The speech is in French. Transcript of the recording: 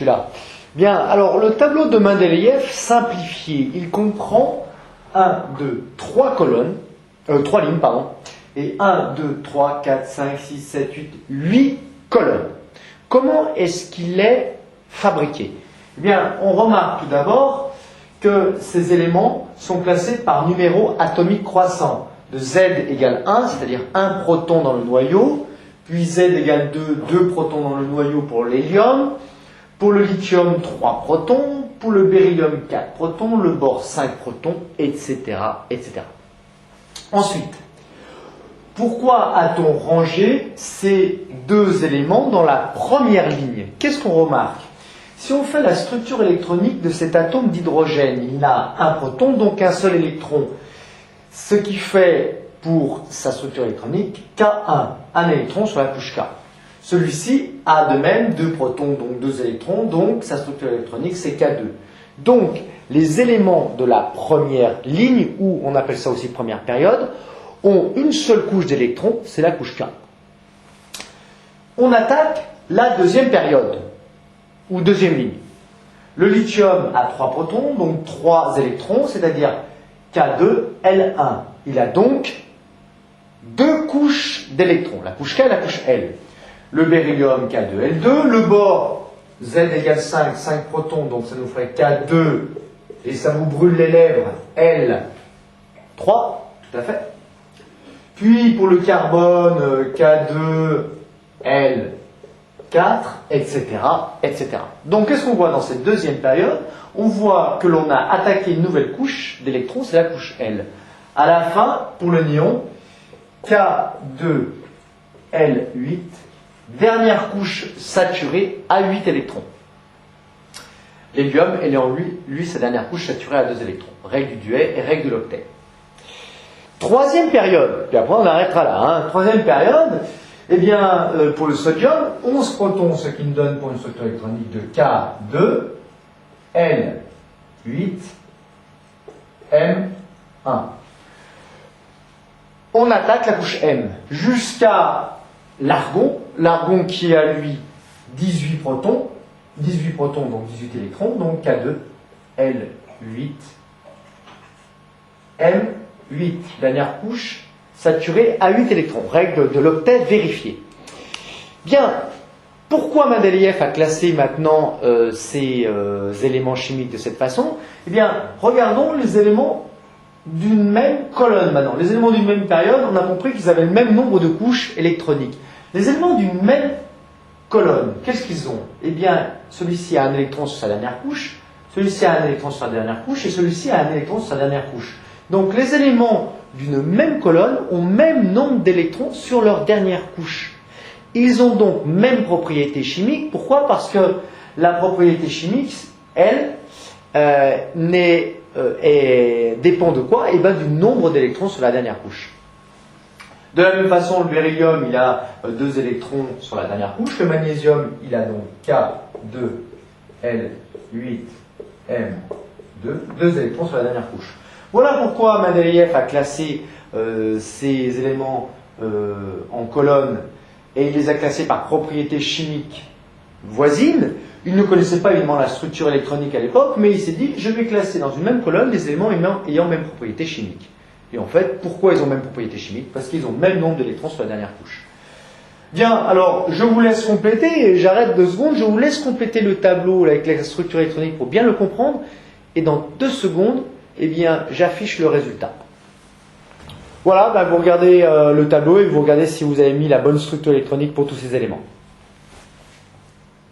celui-là. Bien, alors le tableau de Mendeleïev simplifié, il comprend 1, 2, 3 colonnes, 3 lignes, pardon, et 1, 2, 3, 4, 5, 6, 7, 8, 8 colonnes. Comment est-ce qu'il est fabriqué? Eh bien, on remarque tout d'abord que ces éléments sont classés par numéro atomique croissant, de Z égale 1, c'est-à-dire 1 proton dans le noyau, puis Z égale 2, 2 protons dans le noyau pour l'hélium, pour le lithium 3 protons, pour le beryllium 4 protons, le bore 5 protons, etc., etc. Ensuite, pourquoi a-t-on rangé ces deux éléments dans la première ligne? Qu'est-ce qu'on remarque? Si on fait la structure électronique de cet atome d'hydrogène, il a un proton, donc un seul électron. Ce qui fait pour sa structure électronique K1, un électron sur la couche K. Celui-ci a de même deux protons, donc deux électrons, donc sa structure électronique c'est K2. Donc les éléments de la première ligne, ou on appelle ça aussi première période, ont une seule couche d'électrons, c'est la couche K. On attaque la deuxième période, ou deuxième ligne. Le lithium a 3 protons, donc 3 électrons, c'est-à-dire K2, L1. Il a donc deux couches d'électrons, la couche K et la couche L. Le beryllium K2, L2, le bore Z égale 5, 5 protons, donc ça nous ferait K2, et ça vous brûle les lèvres, L3, tout à fait. Puis pour le carbone, K2, L4, etc., etc. Donc qu'est-ce qu'on voit dans cette deuxième période? On voit que l'on a attaqué une nouvelle couche d'électrons, c'est la couche L. À la fin, pour le néon, K2, L8, dernière couche saturée à 8 électrons. L'hélium, elle est en lui, sa dernière couche saturée à 2 électrons. Règle du duet et règle de l'octet. Troisième période, puis après on arrêtera là. Hein. Troisième période, eh bien, pour le sodium, 11 protons, ce qui nous donne pour une structure électronique de K2, L8, M1. On attaque la couche M jusqu'à l'argon, l'argon qui a lui 18 protons donc 18 électrons, donc K2, L8, M8, dernière couche saturée à 8 électrons, règle de l'octet vérifiée. Bien, pourquoi Mendeleïev a classé maintenant ces éléments chimiques de cette façon? Eh bien, regardons les éléments d'une même colonne maintenant. Les éléments d'une même période, on a compris qu'ils avaient le même nombre de couches électroniques. Les éléments d'une même colonne, qu'est-ce qu'ils ont? Eh bien, celui-ci a un électron sur sa dernière couche, celui-ci a un électron sur sa dernière couche, et celui-ci a un électron sur sa dernière couche. Donc les éléments d'une même colonne ont même nombre d'électrons sur leur dernière couche. Ils ont donc même propriété chimique. Pourquoi? Parce que la propriété chimique, elle, dépend de quoi? Eh bien, du nombre d'électrons sur la dernière couche. De la même façon, le beryllium, il a 2 électrons sur la dernière couche. Le magnésium, il a donc K2, L8, M2, 2 électrons sur la dernière couche. Voilà pourquoi Mendeleïev a classé ces éléments en colonnes et il les a classés par propriété chimique voisine. Il ne connaissait pas évidemment la structure électronique à l'époque, mais il s'est dit, je vais classer dans une même colonne les éléments ayant même propriété chimique. Et en fait, pourquoi ils ont même propriété chimique? Parce qu'ils ont le même nombre d'électrons sur la dernière couche. Bien, alors, je vous laisse compléter, j'arrête 2 secondes, je vous laisse compléter le tableau avec la structure électronique pour bien le comprendre, et dans 2 secondes, eh bien, j'affiche le résultat. Voilà, vous regardez le tableau et vous regardez si vous avez mis la bonne structure électronique pour tous ces éléments.